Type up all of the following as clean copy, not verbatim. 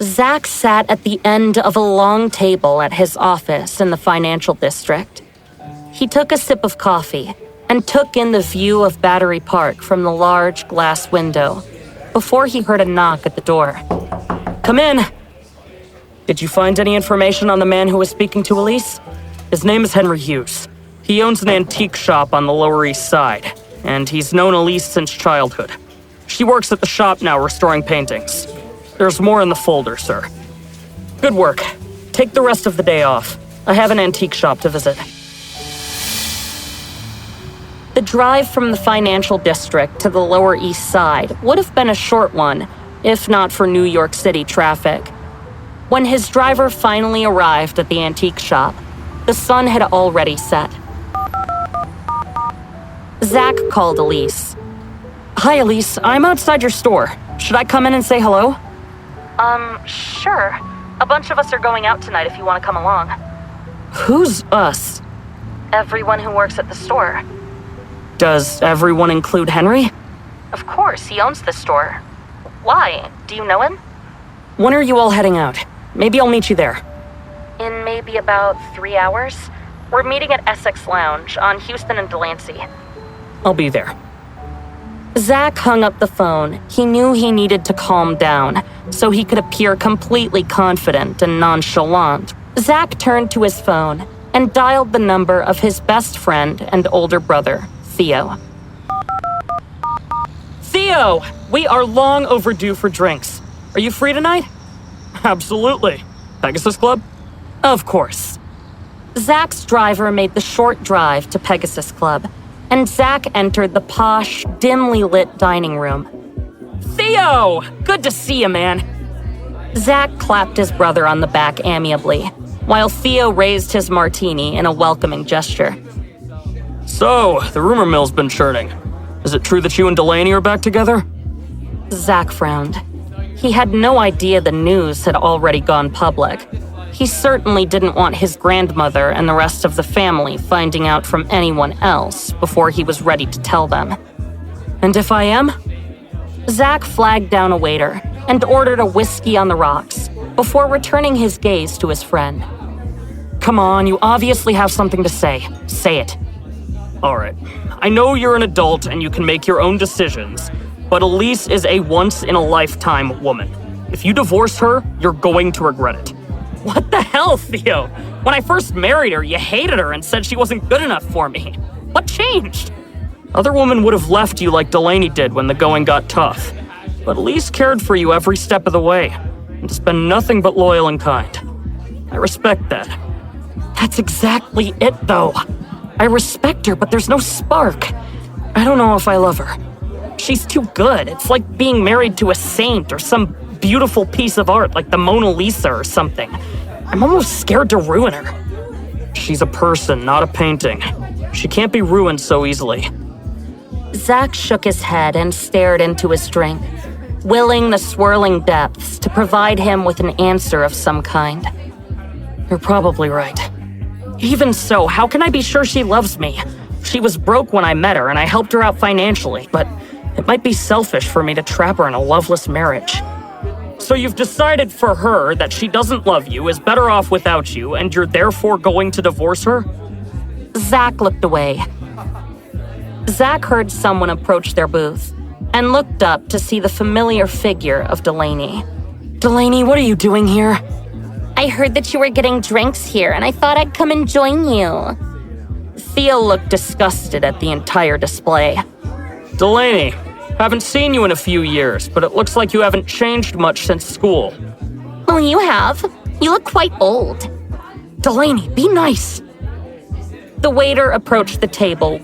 Zach sat at the end of a long table at his office in the financial district. He took a sip of coffee and took in the view of Battery Park from the large glass window before he heard a knock at the door. "Come in." "Did you find any information on the man who was speaking to Elise?" "His name is Henry Hughes. He owns an antique shop on the Lower East Side, and he's known Elise since childhood. She works at the shop now restoring paintings. There's more in the folder, sir." "Good work. Take the rest of the day off. I have an antique shop to visit." The drive from the financial district to the Lower East Side would have been a short one, if not for New York City traffic. When his driver finally arrived at the antique shop, the sun had already set. Zach called Elise. "Hi, Elise. I'm outside your store. Should I come in and say hello?" Sure. A bunch of us are going out tonight if you want to come along." "Who's us?" "Everyone who works at the store." "Does everyone include Henry?" "Of course, he owns the store. Why? Do you know him?" "When are you all heading out? Maybe I'll meet you there." "In maybe about 3 hours. We're meeting at Essex Lounge on Houston and Delancey." "I'll be there." Zach hung up the phone. He knew he needed to calm down so he could appear completely confident and nonchalant. Zach turned to his phone and dialed the number of his best friend and older brother, Theo. "Theo, we are long overdue for drinks. Are you free tonight?" "Absolutely. Pegasus Club?" "Of course." Zach's driver made the short drive to Pegasus Club, and Zach entered the posh, dimly lit dining room. "Theo! Good to see you, man." Zach clapped his brother on the back amiably, while Theo raised his martini in a welcoming gesture. "So, the rumor mill's been churning. Is it true that you and Delaney are back together?" Zach frowned. He had no idea the news had already gone public. He certainly didn't want his grandmother and the rest of the family finding out from anyone else before he was ready to tell them. "And if I am?" Zach flagged down a waiter and ordered a whiskey on the rocks before returning his gaze to his friend. "Come on, you obviously have something to say. Say it." "All right. I know you're an adult and you can make your own decisions, but Elise is a once-in-a-lifetime woman. If you divorce her, you're going to regret it." "What the hell, Theo? When I first married her, you hated her and said she wasn't good enough for me. What changed?" "Other women would have left you like Delaney did when the going got tough. But Elise cared for you every step of the way, and has been nothing but loyal and kind. I respect that." "That's exactly it, though. I respect her, but there's no spark. I don't know if I love her. She's too good. It's like being married to a saint or some beautiful piece of art like the Mona Lisa or something. I'm almost scared to ruin her." "She's a person, not a painting. She can't be ruined so easily." Zach shook his head and stared into his drink, willing the swirling depths to provide him with an answer of some kind. "You're probably right. Even so, how can I be sure she loves me? She was broke when I met her and I helped her out financially, but it might be selfish for me to trap her in a loveless marriage." "So you've decided for her that she doesn't love you, is better off without you, and you're therefore going to divorce her?" Zach looked away. Zach heard someone approach their booth and looked up to see the familiar figure of Delaney. "Delaney, what are you doing here?" "I heard that you were getting drinks here, and I thought I'd come and join you." Theo looked disgusted at the entire display. "Delaney, haven't seen you in a few years, but it looks like you haven't changed much since school." "Well, you have. You look quite old." "Delaney, be nice." The waiter approached the table.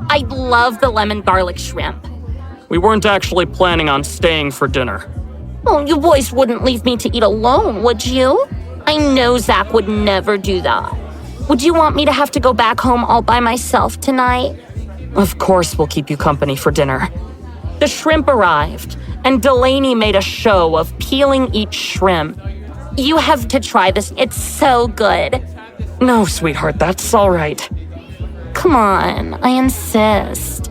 "I love the lemon garlic shrimp." "We weren't actually planning on staying for dinner." "Well, you boys wouldn't leave me to eat alone, would you? I know Zach would never do that. Would you want me to have to go back home all by myself tonight?" "Of course we'll keep you company for dinner." The shrimp arrived, and Delaney made a show of peeling each shrimp. "You have to try this. It's so good." "No, sweetheart, that's all right." "Come on, I insist."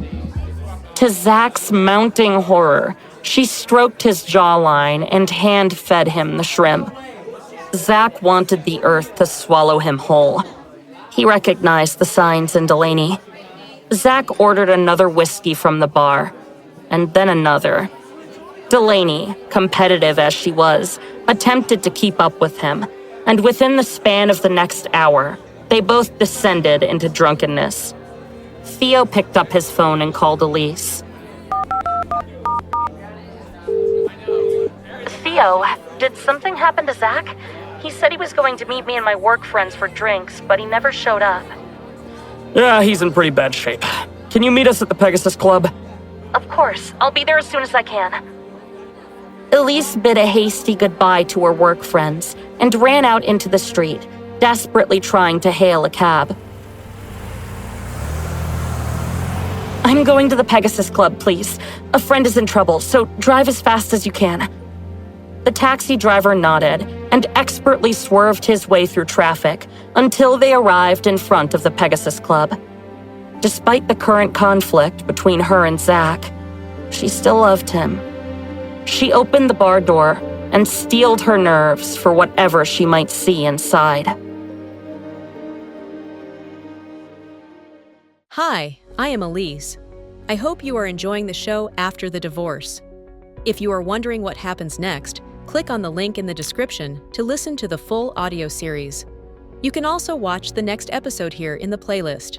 To Zach's mounting horror, She stroked his jawline and hand-fed him the shrimp. Zach wanted the earth to swallow him whole. He recognized the signs in Delaney. Zach ordered another whiskey from the bar, and then another. Delaney, competitive as she was, attempted to keep up with him, and within the span of the next hour, they both descended into drunkenness. Theo picked up his phone and called Elise. Theo, did something happen to Zach? He said he was going to meet me and my work friends for drinks, but he never showed up. Yeah, he's in pretty bad shape. Can you meet us at the Pegasus Club? Of course. I'll be there as soon as I can. Elise bid a hasty goodbye to her work friends and ran out into the street, desperately trying to hail a cab. I'm going to the Pegasus Club, please. A friend is in trouble, so drive as fast as you can. The taxi driver nodded and expertly swerved his way through traffic until they arrived in front of the Pegasus Club. Despite the current conflict between her and Zach, she still loved him. She opened the bar door and steeled her nerves for whatever she might see inside. Hi, I am Elise. I hope you are enjoying the show after the divorce. If you are wondering what happens next, click on the link in the description to listen to the full audio series. You can also watch the next episode here in the playlist.